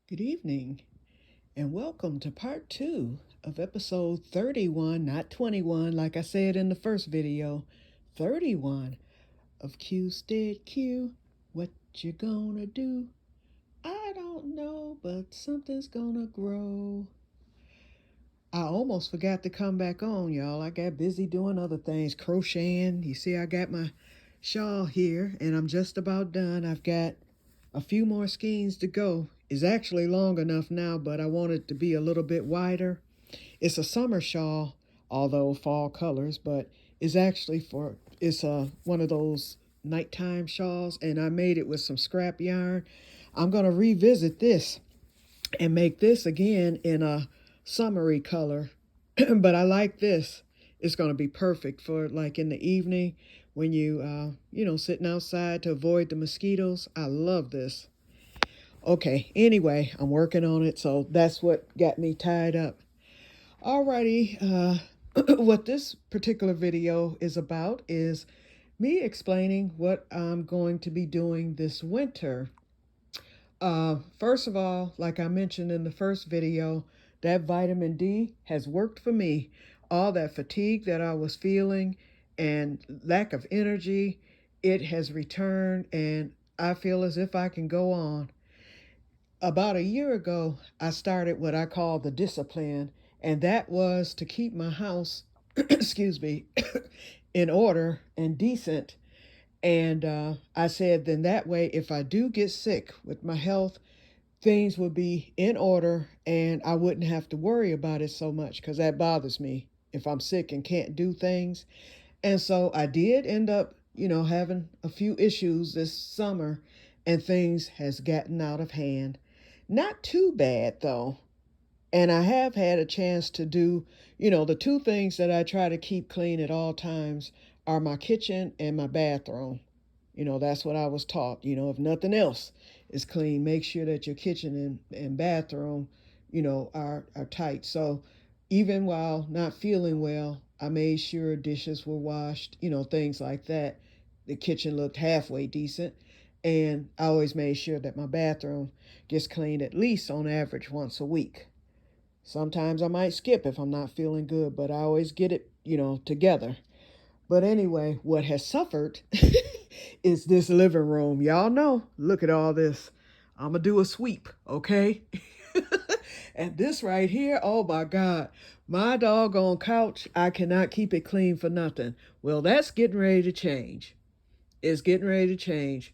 Good evening, and welcome to part 2 of episode 31, not 21, like I said in the first video. 31 of Que-stead-Que. What you gonna do? I don't know, but something's gonna grow. I almost forgot to come back on, y'all. I got busy doing other things, crocheting. You see, I got my shawl here, and I'm just about done. I've got a few more skeins to go. It's actually long enough now, but I want it to be a little bit wider. It's a summer shawl, although fall colors, but it's one of those nighttime shawls, and I made it with some scrap yarn. I'm gonna revisit this and make this again in a summery color. But I like this. It's going to be perfect for like in the evening when sitting outside to avoid the mosquitoes. I love this. Okay, anyway, I'm working on it, so that's what got me tied up. Alrighty, what this particular video is about is me explaining what I'm going to be doing this winter. First of all, like I mentioned in the first video, that vitamin D has worked for me. All that fatigue that I was feeling and lack of energy, it has returned, and I feel as if I can go on. About a year ago, I started what I call the discipline, and that was to keep my house, excuse me, in order and decent. And I said, then that way, if I do get sick with my health, things would be in order and I wouldn't have to worry about it so much because that bothers me if I'm sick and can't do things. And so I did end up, having a few issues this summer and things has gotten out of hand. Not too bad though. And I have had a chance to do, the two things that I try to keep clean at all times are my kitchen and my bathroom. That's what I was taught. If nothing else is clean, make sure that your kitchen and bathroom, are tight. So even while not feeling well, I made sure dishes were washed, things like that. The kitchen looked halfway decent. And I always made sure that my bathroom gets cleaned at least on average once a week. Sometimes I might skip if I'm not feeling good, but I always get it, together. But anyway, what has suffered is this living room. Y'all know, look at all this. I'm going to do a sweep, okay? And this right here, oh my God, my doggone couch, I cannot keep it clean for nothing. Well, that's getting ready to change. It's getting ready to change.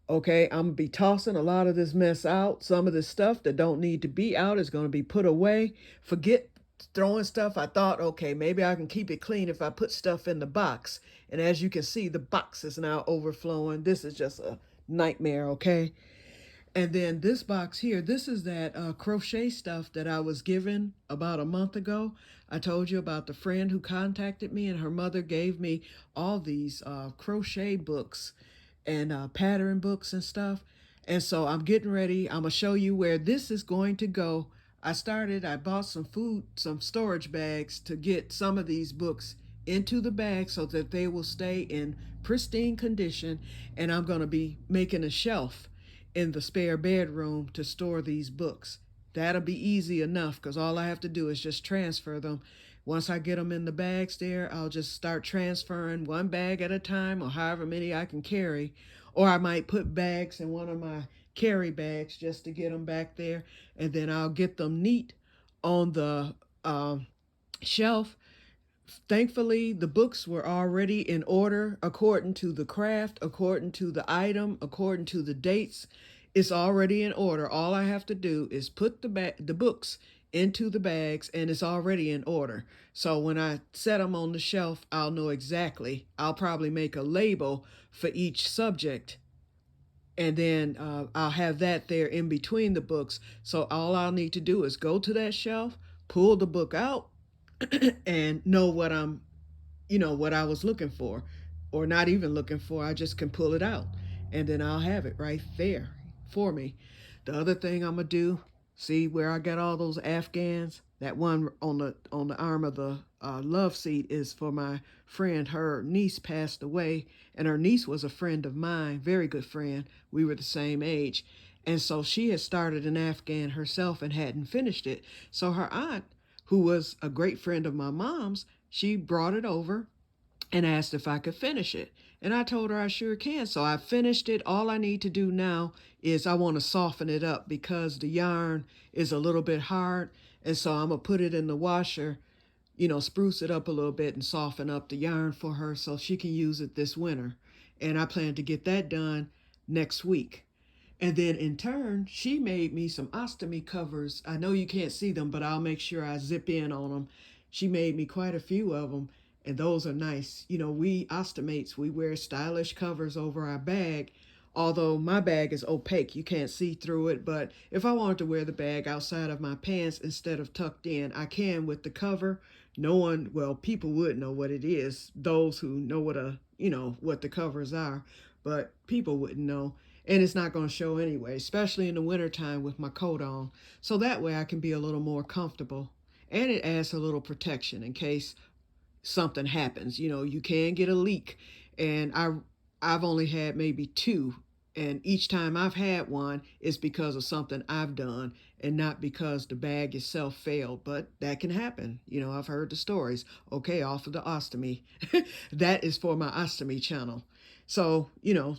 Okay, I'm gonna be tossing a lot of this mess out. Some of this stuff that don't need to be out is gonna be put away. Forget throwing stuff. I thought, okay, maybe I can keep it clean if I put stuff in the box. And as you can see, the box is now overflowing. This is just a nightmare, okay? And then this box here, this is that crochet stuff that I was given about a month ago. I told you about the friend who contacted me, and her mother gave me all these crochet books and pattern books and stuff. And so I'm getting ready. I'm going to show you where this is going to go. I bought some food, some storage bags to get some of these books into the bag so that they will stay in pristine condition. And I'm going to be making a shelf in the spare bedroom to store these books. That'll be easy enough because all I have to do is just transfer them. Once I get them in the bags there, I'll just start transferring one bag at a time or however many I can carry. Or I might put bags in one of my carry bags just to get them back there. And then I'll get them neat on the shelf. Thankfully, the books were already in order according to the craft, according to the item, according to the dates. It's already in order. All I have to do is put the books into the bags and it's already in order. So when I set them on the shelf, I'll know exactly. I'll probably make a label for each subject and then I'll have that there in between the books. So all I'll need to do is go to that shelf, pull the book out, and know what I was looking for, or not even looking for. I just can pull it out, and then I'll have it right there for me. The other thing I'm gonna do, see where I got all those Afghans. That one on the arm of the love seat is for my friend. Her niece passed away, and her niece was a friend of mine, very good friend. We were the same age, And so she had started an Afghan herself and hadn't finished it. So her aunt, who was a great friend of my mom's, she brought it over and asked if I could finish it. And I told her I sure can. So I finished it. All I need to do now is I want to soften it up because the yarn is a little bit hard. And so I'm going to put it in the washer, spruce it up a little bit and soften up the yarn for her so she can use it this winter. And I plan to get that done next week. And then in turn, she made me some ostomy covers. I know you can't see them, but I'll make sure I zip in on them. She made me quite a few of them, and those are nice. We ostomates, we wear stylish covers over our bag, although my bag is opaque. You can't see through it, but if I wanted to wear the bag outside of my pants instead of tucked in, I can with the cover. No one, well, people would know what it is, those who know what the covers are, but people wouldn't know. And it's not going to show anyway, especially in the wintertime with my coat on. So that way I can be a little more comfortable. And it adds a little protection in case something happens. You can get a leak. And I've only had maybe two. And each time I've had one, it's because of something I've done and not because the bag itself failed. But that can happen. I've heard the stories. Okay, off of the ostomy. That is for my ostomy channel. So,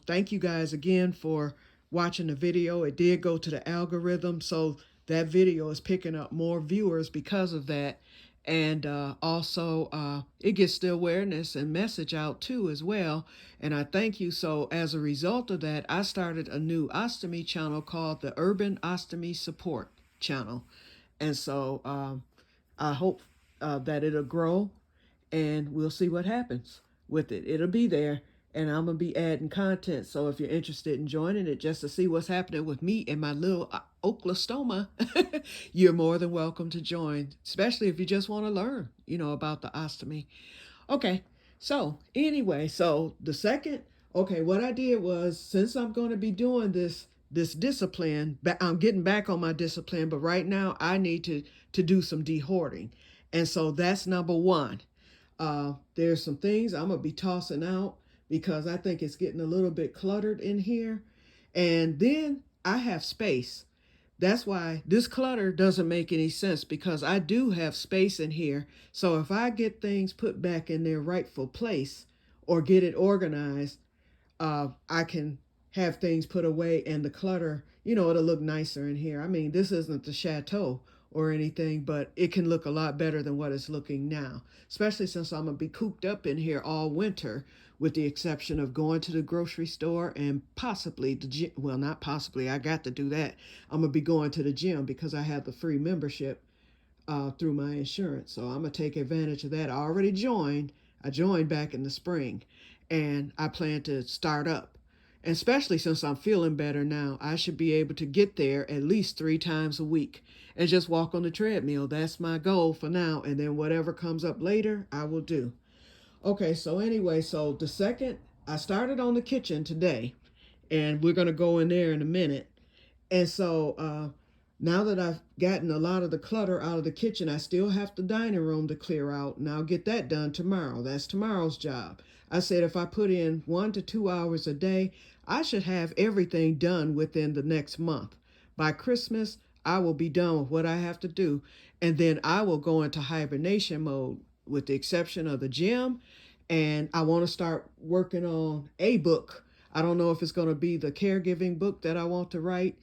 thank you guys again for watching the video. It did go to the algorithm, so that video is picking up more viewers because of that. And also, it gets the awareness and message out too as well. And I thank you. So as a result of that, I started a new ostomy channel called the Urban Ostomy Support Channel. And so I hope that it'll grow and we'll see what happens with it. It'll be there. And I'm going to be adding content. So if you're interested in joining it just to see what's happening with me and my little ochlostoma, you're more than welcome to join, especially if you just want to learn, about the ostomy. Okay, so anyway, what I did was, since I'm going to be doing this discipline, I'm getting back on my discipline, but right now I need to do some dehoarding. And so that's number one. There's some things I'm going to be tossing out because I think it's getting a little bit cluttered in here. And then I have space. That's why this clutter doesn't make any sense, because I do have space in here. So if I get things put back in their rightful place or get it organized, I can have things put away and the clutter, it'll look nicer in here. I mean, this isn't the chateau or anything, but it can look a lot better than what it's looking now, especially since I'm going to be cooped up in here all winter, with the exception of going to the grocery store and possibly the gym. Well, not possibly, I got to do that. I'm going to be going to the gym because I have the free membership through my insurance. So I'm going to take advantage of that. I already joined. I joined back in the spring, and I plan to start up. And especially since I'm feeling better now, I should be able to get there at least 3 times a week and just walk on the treadmill. That's my goal for now. And then whatever comes up later, I will do. Okay, so anyway, I started on the kitchen today, and we're going to go in there in a minute. And so now that I've gotten a lot of the clutter out of the kitchen, I still have the dining room to clear out, and I'll get that done tomorrow. That's tomorrow's job. I said if I put in 1 to 2 hours a day, I should have everything done within the next month. By Christmas, I will be done with what I have to do, and then I will go into hibernation mode, with the exception of the gym. And I want to start working on a book. I don't know if it's going to be the caregiving book that I want to write,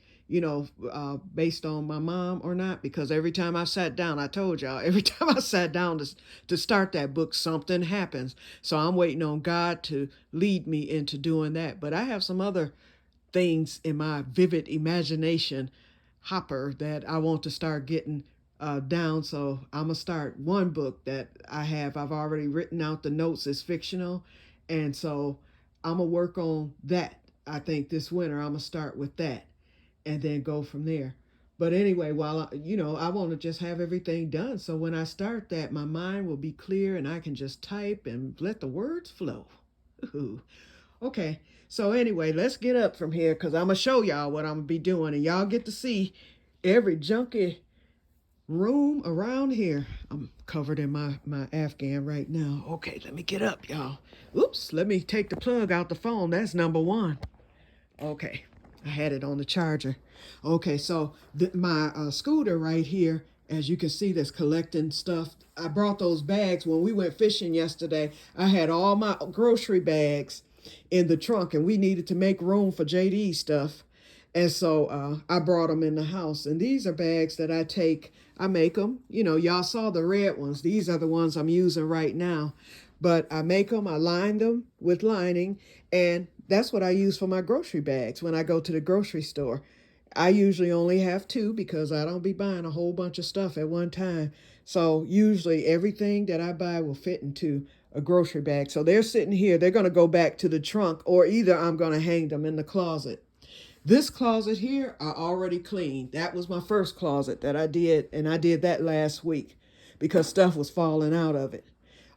based on my mom or not, because every time I sat down, I told y'all, every time I sat down to start that book, something happens. So I'm waiting on God to lead me into doing that. But I have some other things in my vivid imagination hopper that I want to start getting down. So I'm gonna start one book that I've already written out the notes. It's fictional, and so I'm gonna work on that. I think this winter I'm gonna start with that and then go from there. But anyway, while I want to just have everything done, so when I start that, my mind will be clear and I can just type and let the words flow. Ooh. Okay, so anyway, let's get up from here, because I'm gonna show y'all what I'm gonna be doing, and y'all get to see every junky room around here. I'm covered in my Afghan right now. Okay, let me get up, y'all. Oops, let me take the plug out the phone. That's number one. Okay. I had it on the charger. Okay, so my scooter right here, as you can see, that's collecting stuff. I brought those bags when we went fishing yesterday. I had all my grocery bags in the trunk, and we needed to make room for JD stuff. And so I brought them in the house. And these are bags that I take. I make them. You know, y'all saw the red ones. These are the ones I'm using right now. But I make them, I line them with lining, and that's what I use for my grocery bags when I go to the grocery store. I usually only have two because I don't be buying a whole bunch of stuff at one time. So usually everything that I buy will fit into a grocery bag. So they're sitting here. They're going to go back to the trunk, or either I'm going to hang them in the closet. This closet here, I already cleaned. That was my first closet that I did, and I did that last week because stuff was falling out of it.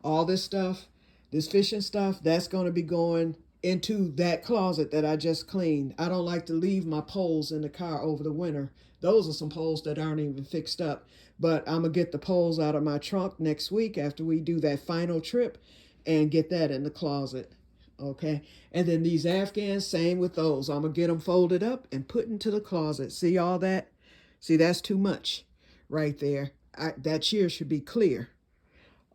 All this stuff, this fishing stuff, that's going to be going into that closet that I just cleaned. I don't like to leave my poles in the car over the winter. Those are some poles that aren't even fixed up. But I'm going to get the poles out of my trunk next week after we do that final trip and get that in the closet. Okay, and then these Afghans, same with those. I'm going to get them folded up and put into the closet. See all that? See, that's too much right there. That cheer should be clear.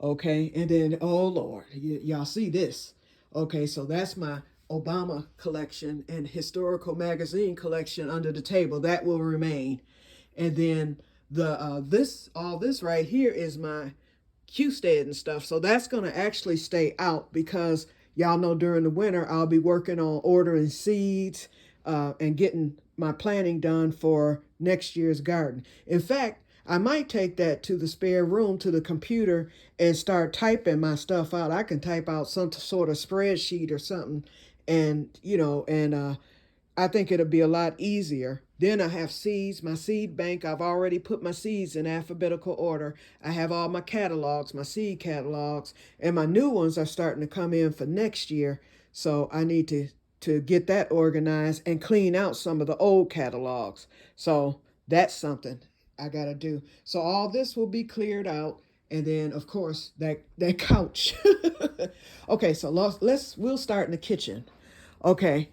Okay, and then, oh Lord, y'all see this. Okay, so that's my Obama collection and historical magazine collection under the table. That will remain. And then all this right here is my Que-stead and stuff. So that's going to actually stay out because y'all know during the winter I'll be working on ordering seeds and getting my planting done for next year's garden. In fact, I might take that to the spare room, to the computer, and start typing my stuff out. I can type out some sort of spreadsheet or something, and I think it'll be a lot easier. Then I have seeds, my seed bank. I've already put my seeds in alphabetical order. I have all my catalogs, my seed catalogs, and my new ones are starting to come in for next year. So I need to get that organized and clean out some of the old catalogs. So that's something I gotta do. So all this will be cleared out, and then of course that couch. Okay, so we'll start in the kitchen. Okay,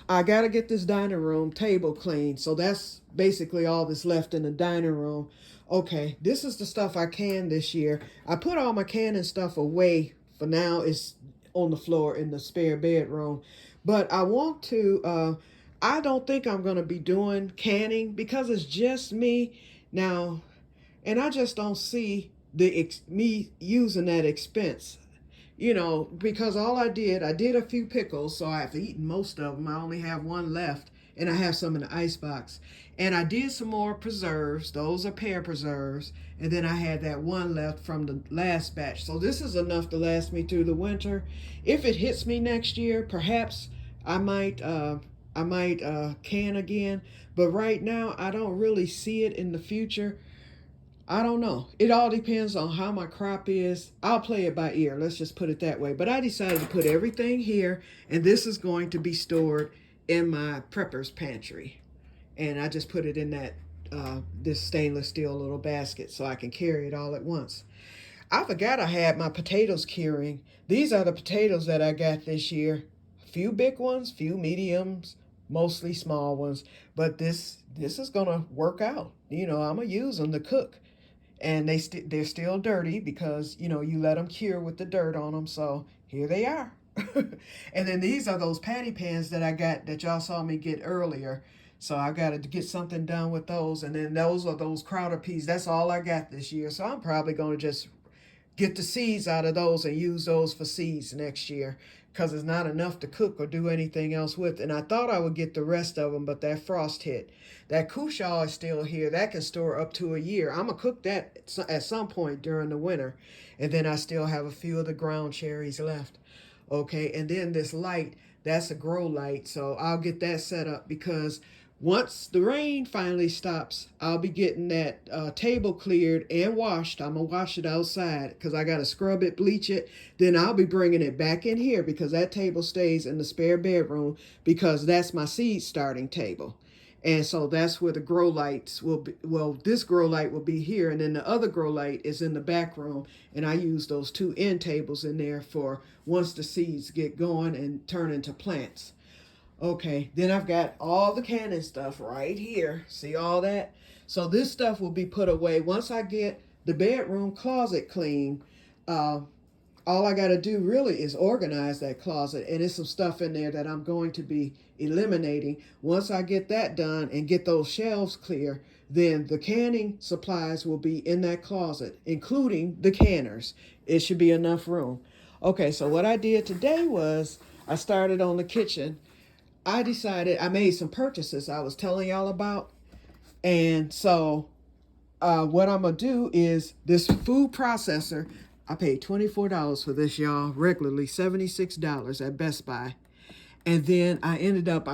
I gotta get this dining room table cleaned. So that's basically all that's left in the dining room. Okay, this is the stuff I canned this year. I put all my canning stuff away for now. It's on the floor in the spare bedroom. But I want to, I don't think I'm going to be doing canning because it's just me now. And I just don't see me using that expense. You know, because I did a few pickles, so I've eaten most of them. I only have one left, and I have some in the ice box. And I did some more preserves. Those are pear preserves. And then I had that one left from the last batch. So this is enough to last me through the winter. If it hits me next year, perhaps I might can again. But right now, I don't really see it in the future. I don't know. It all depends on how my crop is. I'll play it by ear. Let's just put it that way. But I decided to put everything here, and this is going to be stored in my prepper's pantry. And I just put it in that this stainless steel little basket so I can carry it all at once. I forgot I had my potatoes curing. These are the potatoes that I got this year. A few big ones, few mediums, mostly small ones. But this is gonna work out. You know, I'm gonna use them to cook. And they're still dirty because you let them cure with the dirt on them. So here they are. And then these are those patty pans that I got that y'all saw me get earlier. So I got to get something done with those. And then those are those crowder peas. That's all I got this year. So I'm probably going to just get the seeds out of those and use those for seeds next year because it's not enough to cook or do anything else with. And I thought I would get the rest of them, but that frost hit. That cushaw is still here. That can store up to a year. I'm going to cook that at some point during the winter. And then I still have a few of the ground cherries left. Okay, and then this light, that's a grow light. So I'll get that set up because once the rain finally stops, I'll be getting that table cleared and washed. I'm going to wash it outside because I got to scrub it, bleach it. Then I'll be bringing it back in here because that table stays in the spare bedroom because that's my seed starting table. And so that's where the grow lights will be. Well, this grow light will be here, and then the other grow light is in the back room. And I use those two end tables in there for once the seeds get going and turn into plants. Okay, then I've got all the canning stuff right here. See all that? So this stuff will be put away once I get the bedroom closet clean. Uh, all I got to do really is organize that closet, and there's some stuff in there that I'm going to be eliminating. Once I get that done and get those shelves clear, then the canning supplies will be in that closet, including the canners. It should be enough room. Okay, so what I did today was I started on the kitchen. I decided I made some purchases I was telling y'all about. And so what I'm going to do is this food processor. I paid $24 for this, y'all, regularly $76 at Best Buy. And then I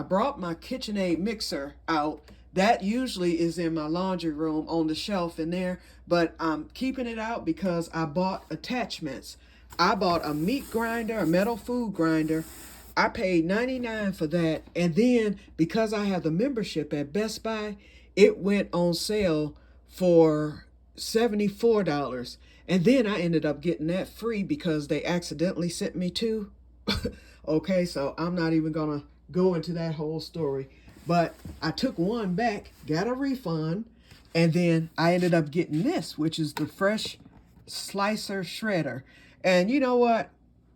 brought my KitchenAid mixer out. That usually is in my laundry room on the shelf in there, but I'm keeping it out because I bought attachments. I bought a meat grinder, a metal food grinder. I paid $99 for that. And then because I have the membership at Best Buy, it went on sale for $74. And then I ended up getting that free because they accidentally sent me two. Okay, so I'm not even gonna go into that whole story. But I took one back, got a refund, and then I ended up getting this, which is the fresh slicer shredder. And you know what?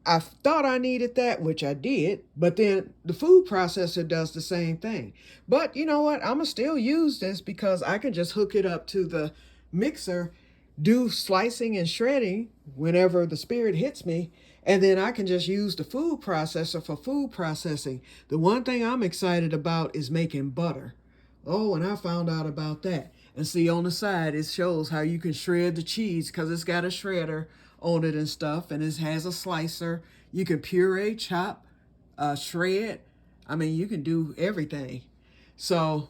I thought I needed that, which I did, but then the food processor does the same thing. But you know what? I'm gonna still use this because I can just hook it up to the mixer, do slicing and shredding whenever the spirit hits me, and then I can just use the food processor for food processing. The one thing I'm excited about is making butter. Oh, and I found out about that. And see, on the side, it shows how you can shred the cheese because it's got a shredder on it and stuff, and it has a slicer. You can puree, chop, shred. I mean, you can do everything. So,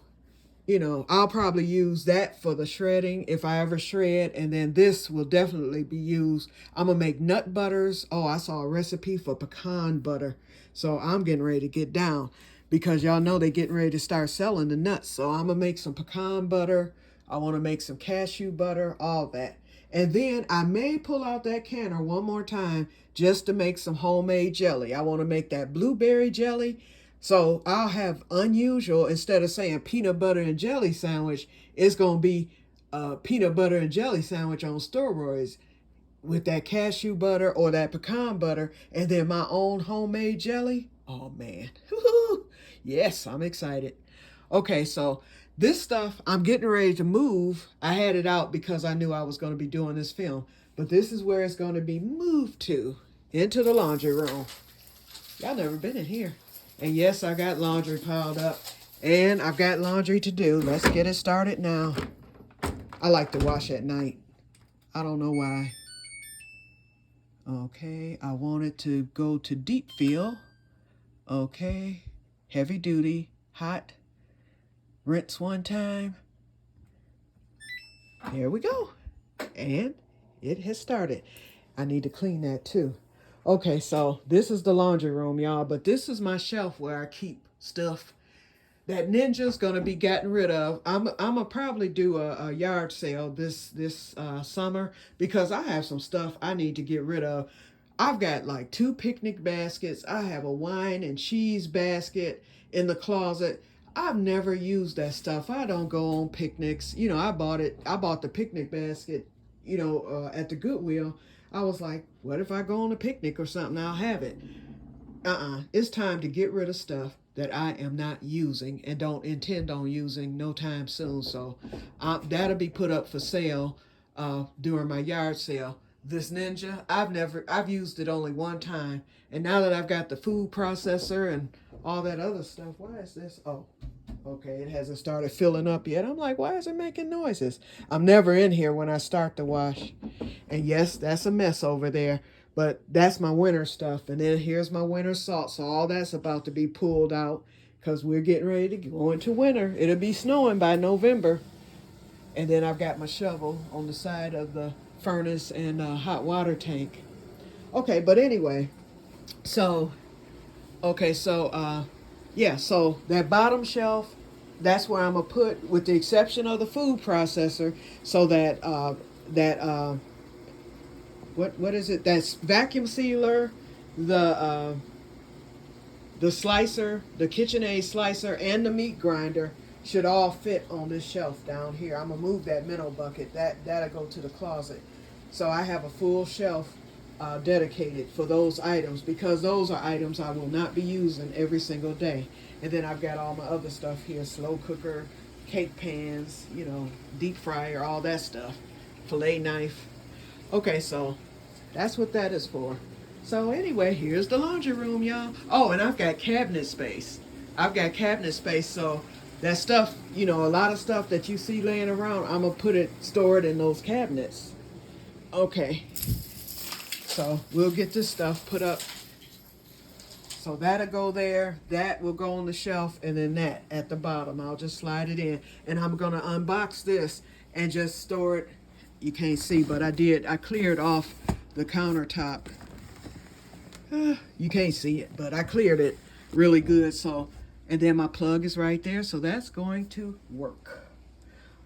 I'll probably use that for the shredding if I ever shred, and then this will definitely be used. I'm gonna make nut butters. Oh, I saw a recipe for pecan butter, so I'm getting ready to get down because y'all know they're getting ready to start selling the nuts. So I'm gonna make some pecan butter. I want to make some cashew butter, all that. And then I may pull out that canner one more time just to make some homemade jelly. I want to make that blueberry jelly. So I'll have unusual, instead of saying peanut butter and jelly sandwich, it's going to be a peanut butter and jelly sandwich on steroids with that cashew butter or that pecan butter and then my own homemade jelly. Oh man. Yes, I'm excited. Okay, so this stuff I'm getting ready to move. I had it out because I knew I was going to be doing this film. But this is where it's going to be moved to, into the laundry room. Y'all never been in here. And yes, I got laundry piled up. And I've got laundry to do. Let's get it started now. I like to wash at night. I don't know why. Okay, I want it to go to deep fill. Okay, heavy duty, hot. Rinse one time. Here we go. And it has started. I need to clean that too. Okay, so this is the laundry room, y'all, but this is my shelf where I keep stuff that Ninja's gonna be gotten rid of. I'm gonna probably do a yard sale this summer because I have some stuff I need to get rid of. I've got like 2 picnic baskets. I have a wine and cheese basket in the closet. I've never used that stuff. I don't go on picnics. I bought it. I bought the picnic basket, at the Goodwill. I was like, what if I go on a picnic or something? I'll have it. It's time to get rid of stuff that I am not using and don't intend on using no time soon. So that'll be put up for sale during my yard sale. This Ninja, I've used it only one time. And now that I've got the food processor and all that other stuff, why is this? Oh, okay, it hasn't started filling up yet. I'm like, why is it making noises? I'm never in here when I start to wash. And yes, that's a mess over there. But that's my winter stuff. And then here's my winter salt. So all that's about to be pulled out because we're getting ready to go into winter. It'll be snowing by November. And then I've got my shovel on the side of the furnace and hot water tank. Okay, but anyway, so, yeah, so that bottom shelf, that's where I'm going to put, with the exception of the food processor, so that, what is it? That's vacuum sealer, the the slicer, the KitchenAid slicer, and the meat grinder should all fit on this shelf down here. I'm gonna move that minnow bucket. That'll go to the closet. So I have a full shelf dedicated for those items, because those are items I will not be using every single day. And then I've got all my other stuff here: slow cooker, cake pans, deep fryer, all that stuff, fillet knife. Okay, so that's what that is for. So anyway, here's the laundry room, y'all. Oh, and I've got cabinet space. So that stuff, a lot of stuff that you see laying around, I'm gonna store it in those cabinets. Okay, so we'll get this stuff put up. So that'll go there, that will go on the shelf, and then that at the bottom, I'll just slide it in. And I'm gonna unbox this and just store it. You can't see, but I cleared off the countertop. You can't see it, but I cleared it really good. So, and then my plug is right there, so that's going to work.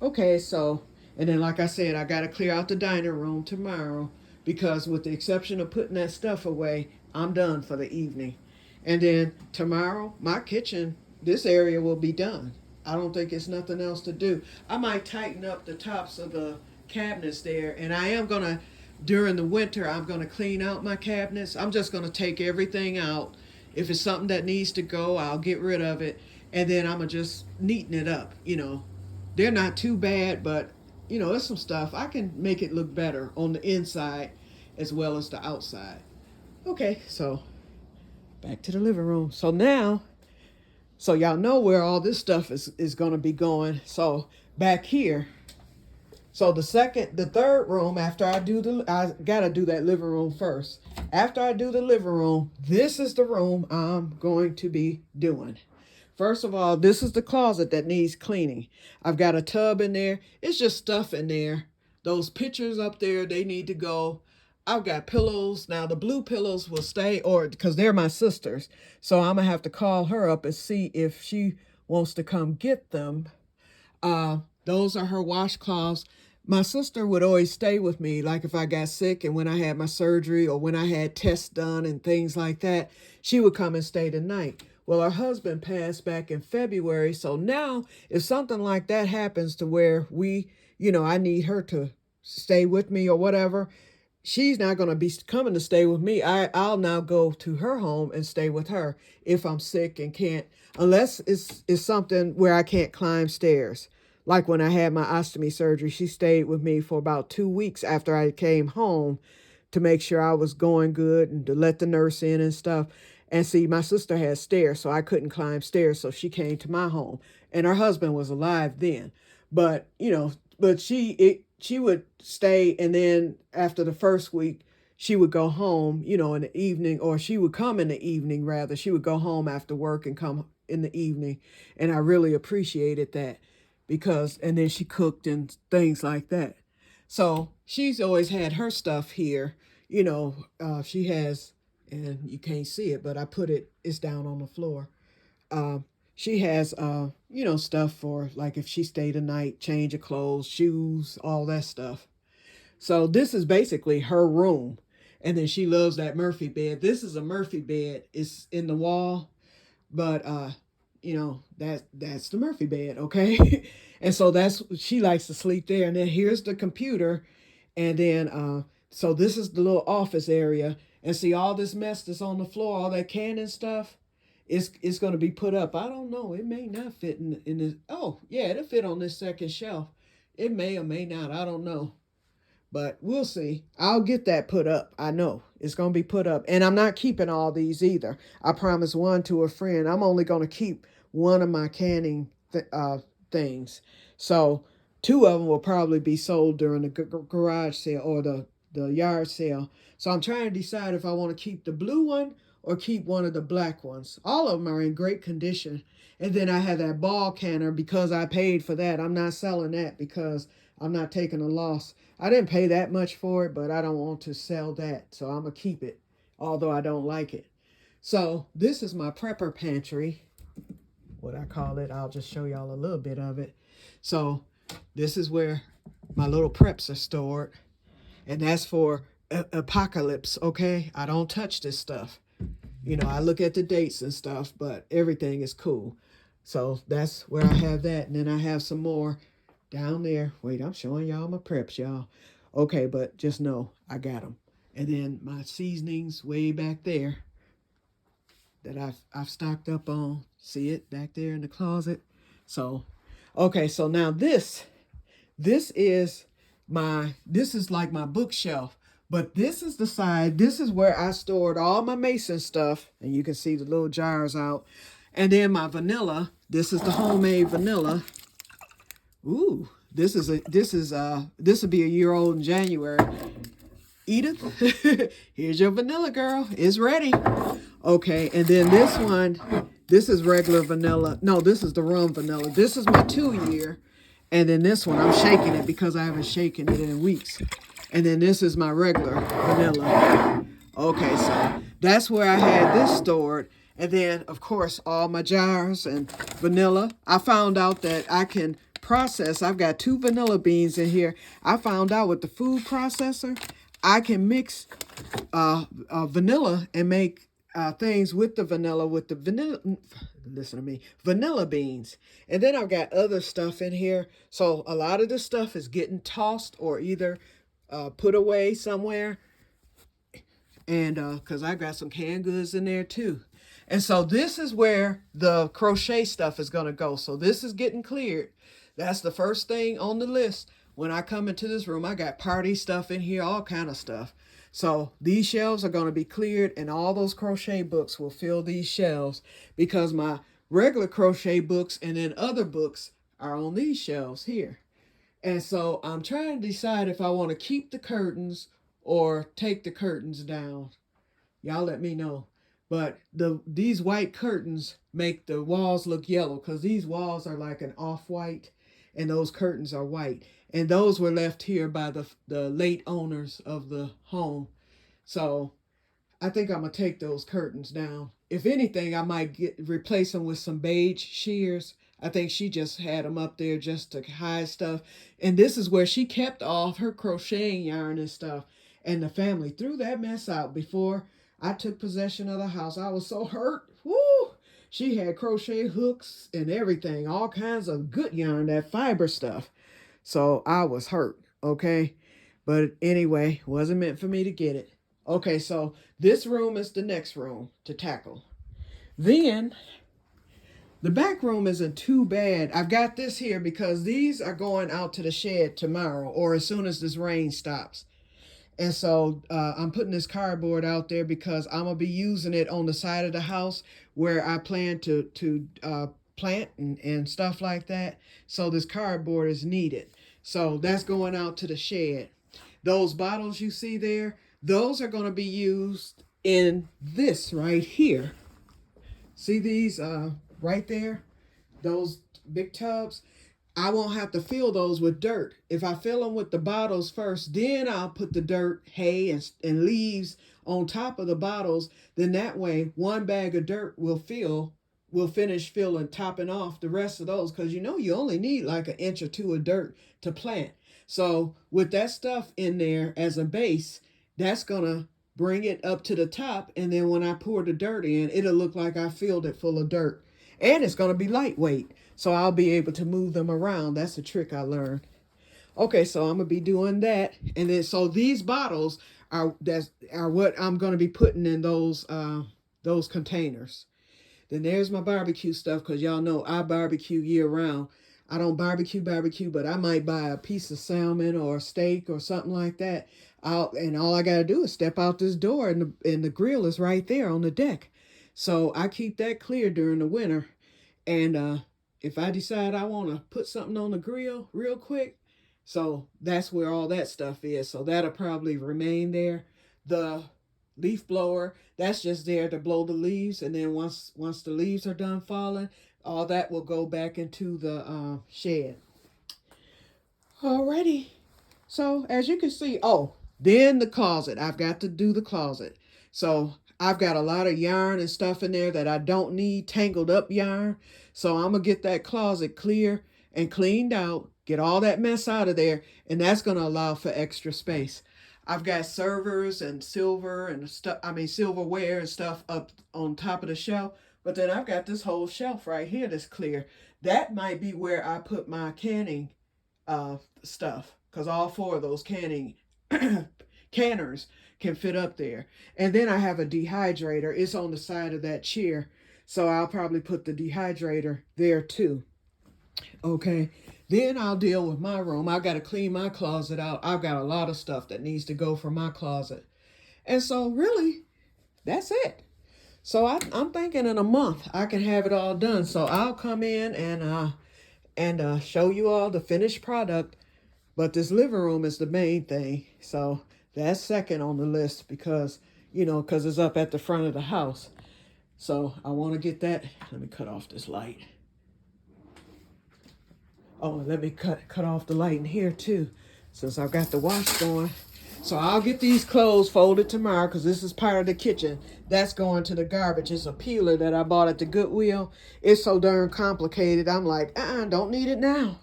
Okay, so, and then like I said, I got to clear out the dining room tomorrow, because with the exception of putting that stuff away, I'm done for the evening. And then tomorrow, my kitchen, this area will be done. I don't think it's nothing else to do. I might tighten up the tops of the cabinets there, and I am going to, during the winter, I'm going to clean out my cabinets. I'm just going to take everything out. If it's something that needs to go, I'll get rid of it, and then I'm going to just neaten it up. They're not too bad, but there's some stuff I can make it look better on the inside as well as the outside. Okay, so back to the living room. So now, so y'all know where all this stuff is going to be going. So back here, so the third room, I gotta do that living room first. After I do the living room, this is the room I'm going to be doing. First of all, this is the closet that needs cleaning. I've got a tub in there. It's just stuff in there. Those pictures up there, they need to go. I've got pillows. Now the blue pillows will stay, or because they're my sister's. So I'm gonna have to call her up and see if she wants to come get them. Those are her washcloths. My sister would always stay with me, like if I got sick and when I had my surgery or when I had tests done and things like that, she would come and stay the night. Well, her husband passed back in February, so now if something like that happens to where I need her to stay with me or whatever, she's not going to be coming to stay with me. I'll now go to her home and stay with her if I'm sick and can't, unless it's something where I can't climb stairs. Like when I had my ostomy surgery, she stayed with me for about 2 weeks after I came home to make sure I was going good and to let the nurse in and stuff. And see, my sister had stairs, so I couldn't climb stairs, so she came to my home. And her husband was alive then. But, she would stay, and then after the first week, she would go home, in the evening, or she would come in the evening, rather. She would go home after work and come in the evening. And I really appreciated that. And then she cooked and things like that. So she's always had her stuff here. She has, and you can't see it, but it's down on the floor. She has, stuff for, like, if she stayed a night, change of clothes, shoes, all that stuff. So this is basically her room. And then she loves that Murphy bed. This is a Murphy bed. It's in the wall, but, that's the Murphy bed, okay? And so she likes to sleep there. And then here's the computer. And then, so this is the little office area. And see all this mess that's on the floor, all that canning stuff, it's going to be put up. I don't know. It may not fit in this. Oh, yeah, it'll fit on this second shelf. It may or may not. I don't know. But we'll see. I'll get that put up. I know it's going to be put up. And I'm not keeping all these either. I promised one to a friend. I'm only going to keep one of my canning things. So 2 of them will probably be sold during the garage sale or the yard sale. So I'm trying to decide if I want to keep the blue one or keep one of the black ones. All of them are in great condition. And then I have that ball canner because I paid for that. I'm not selling that because I'm not taking a loss. I didn't pay that much for it, but I don't want to sell that. So I'm going to keep it, although I don't like it. So this is my prepper pantry, what I call it. I'll just show y'all a little bit of it. So this is where my little preps are stored. And that's for apocalypse, okay? I don't touch this stuff. You know, I look at the dates and stuff, but everything is cool. So that's where I have that. And then I have some more down there. Wait, I'm showing y'all my preps, y'all. Okay, but just know I got them. And then my seasonings way back there that I've stocked up on. See it back there in the closet. So, okay, so now this is this is like my bookshelf, but this is the side, this is where I stored all my mason stuff, and you can see the little jars out. And then my vanilla, this is the homemade vanilla. Ooh, this will be a year old in January. Edith, here's your vanilla, girl. It's ready. Okay, and then this one, this is regular vanilla. No, this is the rum vanilla. This is my 2-year. And then this one, I'm shaking it because I haven't shaken it in weeks. And then this is my regular vanilla. Okay, so that's where I had this stored. And then, of course, all my jars and vanilla. I found out that I can process. I've got 2 vanilla beans in here. I found out with the food processor, I can mix vanilla and make things with the vanilla, listen to me, vanilla beans. And then I've got other stuff in here. So a lot of this stuff is getting tossed or either put away somewhere. And because I got some canned goods in there too. And so this is where the crochet stuff is going to go. So this is getting cleared. That's the first thing on the list. When I come into this room, I got party stuff in here, all kind of stuff. So these shelves are going to be cleared, and all those crochet books will fill these shelves because my regular crochet books and then other books are on these shelves here. And so I'm trying to decide if I want to keep the curtains or take the curtains down. Y'all let me know. But these white curtains make the walls look yellow because these walls are like an off-white and those curtains are white. And those were left here by the late owners of the home. So I think I'm going to take those curtains down. If anything, I might replace them with some beige shears. I think she just had them up there just to hide stuff. And this is where she kept all of her crocheting yarn and stuff. And the family threw that mess out before I took possession of the house. I was so hurt. Woo! She had crochet hooks and everything, all kinds of good yarn, that fiber stuff. So I was hurt, okay? But anyway, wasn't meant for me to get it. Okay, so this room is the next room to tackle. Then the back room isn't too bad. I've got this here because these are going out to the shed tomorrow or as soon as this rain stops. And so I'm putting this cardboard out there because I'm going to be using it on the side of the house where I plan to plant and stuff like that. So this cardboard is needed. So that's going out to the shed. Those bottles you see there, those are going to be used in this right here. See these right there? Those big tubs? I won't have to fill those with dirt. If I fill them with the bottles first, then I'll put the dirt, hay, and leaves on top of the bottles. Then that way, one bag of dirt will finish filling, topping off the rest of those. Because you know you only need like 1 inch or 2 of dirt to plant. So with that stuff in there as a base, that's going to bring it up to the top. And then when I pour the dirt in, it'll look like I filled it full of dirt. And it's going to be lightweight. So I'll be able to move them around. That's a trick I learned. Okay, so I'm going to be doing that. And then so these bottles are what I'm going to be putting in those containers. Then there's my barbecue stuff because y'all know I barbecue year round. I don't barbecue, but I might buy a piece of salmon or a steak or something like that. And all I got to do is step out this door and the grill is right there on the deck. So I keep that clear during the winter. And if I decide I want to put something on the grill real quick, so that's where all that stuff is. So that'll probably remain there. The leaf blower, that's just there to blow the leaves. And then once the leaves are done falling, all that will go back into the shed. Alrighty. So as you can see, then the closet. I've got to do the closet. So I've got a lot of yarn and stuff in there that I don't need, tangled up yarn. So I'm going to get that closet clear and cleaned out, get all that mess out of there, and that's going to allow for extra space. I've got servers and silver and stuff, I mean silverware and stuff up on top of the shelf. But then I've got this whole shelf right here that's clear. That might be where I put my canning stuff, because all four of those canning canners can fit up there. And then I have a dehydrator. It's on the side of that chair. So I'll probably put the dehydrator there too. Okay. Then I'll deal with my room. I got to clean my closet out. I've got a lot of stuff that needs to go from my closet. And so really, that's it. So I'm thinking in a month I can have it all done. So I'll come in and show you all the finished product. But this living room is the main thing. So that's second on the list because, because it's up at the front of the house. So I want to get that. Let me cut off this light. Oh, let me cut off the light in here too, since I've got the wash going. So I'll get these clothes folded tomorrow because this is part of the kitchen. That's going to the garbage. It's a peeler that I bought at the Goodwill. It's so darn complicated. I'm like, don't need it now.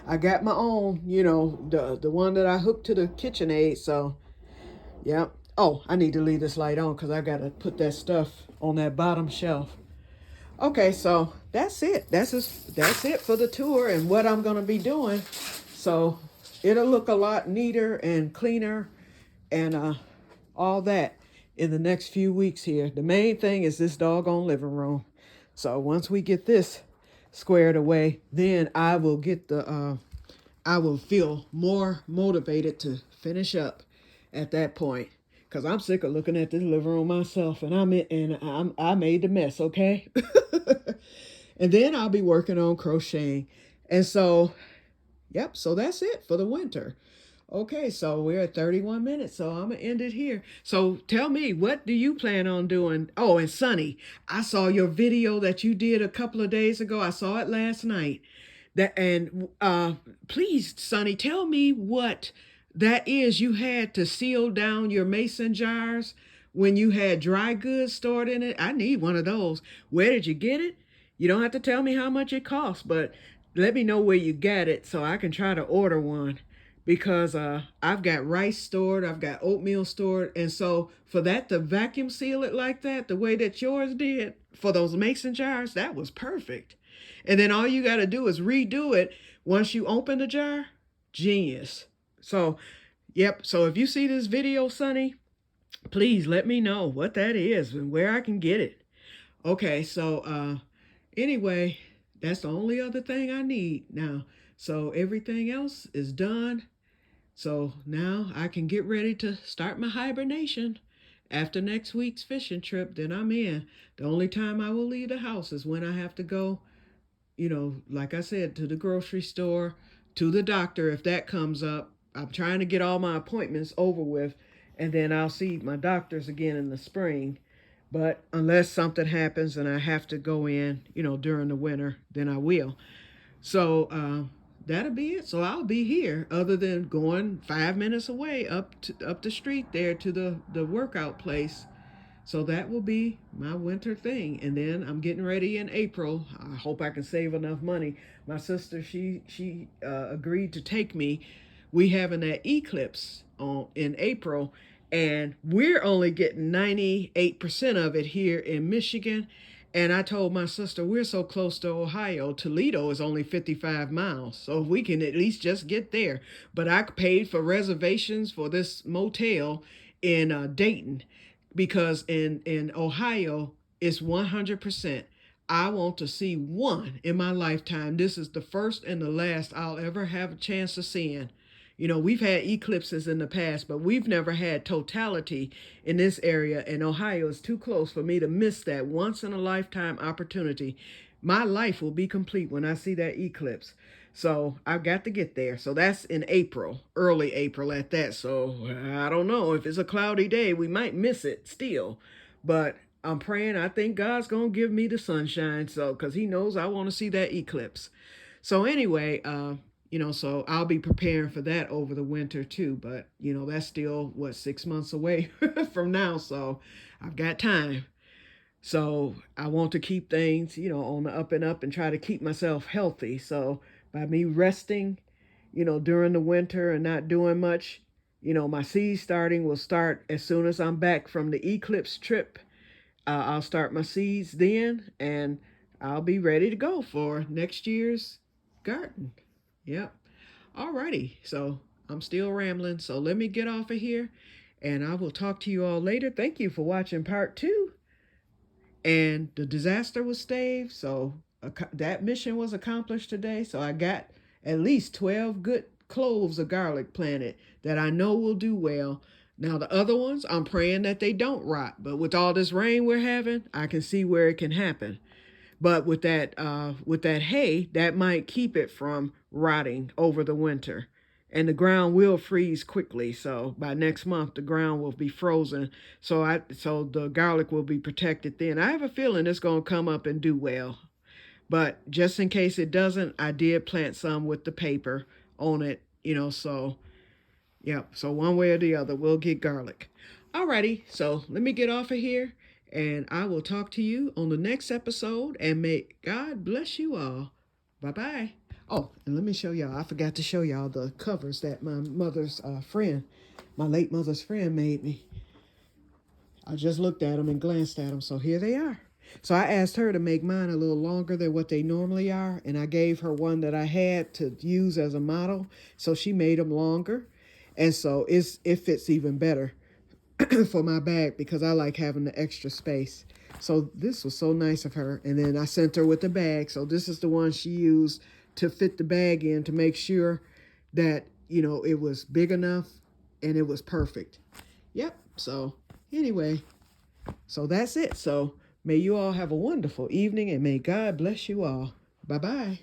I got my own, the one that I hooked to the KitchenAid. So, yeah. Oh, I need to leave this light on because I got to put that stuff on that bottom shelf. Okay, so that's it. That's it for the tour and what I'm going to be doing. So it'll look a lot neater and cleaner and all that in the next few weeks here. The main thing is this doggone living room. So once we get this squared away, then I will get I will feel more motivated to finish up at that point. Because I'm sick of looking at this living room myself, and I made the mess, okay? And then I'll be working on crocheting. And so, yep, so that's it for the winter. Okay, so we're at 31 minutes, so I'm going to end it here. So tell me, what do you plan on doing? Oh, and Sonny, I saw your video that you did a couple of days ago. I saw it last night. Please, Sonny, tell me what that is you had to seal down your mason jars when you had dry goods stored in it. I need one of those. Where did you get it? You don't have to tell me how much it costs, but let me know where you got it so I can try to order one. Because I've got rice stored, I've got oatmeal stored, and so for that to vacuum seal it like that, the way that yours did for those mason jars, that was perfect. And then all you got to do is redo it once you open the jar. Genius. So, yep. So if you see this video, Sonny, please let me know what that is and where I can get it. Okay. So, anyway, that's the only other thing I need now. So everything else is done. So now I can get ready to start my hibernation. After next week's fishing trip, then I'm in. The only time I will leave the house is when I have to go, like I said, to the grocery store, to the doctor if that comes up. I'm trying to get all my appointments over with, and then I'll see my doctors again in the spring. But unless something happens and I have to go in, during the winter, then I will. So that'll be it. So I'll be here, other than going 5 minutes away up the street there to the workout place. So that will be my winter thing. And then I'm getting ready in April. I hope I can save enough money. My sister, she agreed to take me. We having that eclipse in April, and we're only getting 98% of it here in Michigan. And I told my sister, we're so close to Ohio. Toledo is only 55 miles. So if we can at least just get there. But I paid for reservations for this motel in Dayton, because in Ohio, it's 100%. I want to see one in my lifetime. This is the first and the last I'll ever have a chance of seeing. We've had eclipses in the past, but we've never had totality in this area, and Ohio is too close for me to miss that once in a lifetime opportunity. My life will be complete when I see that eclipse. So I've got to get there. So that's in April, early April at that. So I don't know. If it's a cloudy day, we might miss it still. But I'm praying. I think God's going to give me the sunshine. So, because he knows I want to see that eclipse. So anyway, so I'll be preparing for that over the winter too. But, that's still, 6 months away from now. So I've got time. So I want to keep things, on the up and up and try to keep myself healthy. So by me resting, during the winter and not doing much, my seed starting will start as soon as I'm back from the eclipse trip. I'll start my seeds then, and I'll be ready to go for next year's garden. Yep. Alrighty. So I'm still rambling. So let me get off of here, and I will talk to you all later. Thank you for watching part 2. And the disaster was staved, so that mission was accomplished today. So I got at least 12 good cloves of garlic planted that I know will do well. Now the other ones, I'm praying that they don't rot, but with all this rain we're having, I can see where it can happen. But with that hay, that might keep it from rotting over the winter. And the ground will freeze quickly, so by next month the ground will be frozen. So the garlic will be protected then. I have a feeling it's gonna come up and do well. But just in case it doesn't, I did plant some with the paper on it, so yep. So one way or the other, we'll get garlic. Alrighty, so let me get off of here, and I will talk to you on the next episode, and may God bless you all. Bye-bye. Oh, and let me show y'all. I forgot to show y'all the covers that my mother's friend, my late mother's friend made me. I just looked at them and glanced at them, so here they are. So I asked her to make mine a little longer than what they normally are, and I gave her one that I had to use as a model, so she made them longer. And so it fits even better for my bag because I like having the extra space. So this was so nice of her. And then I sent her with the bag. So this is the one she used to fit the bag in to make sure that, it was big enough and it was perfect. Yep. So anyway, so that's it. So may you all have a wonderful evening and may God bless you all. Bye-bye.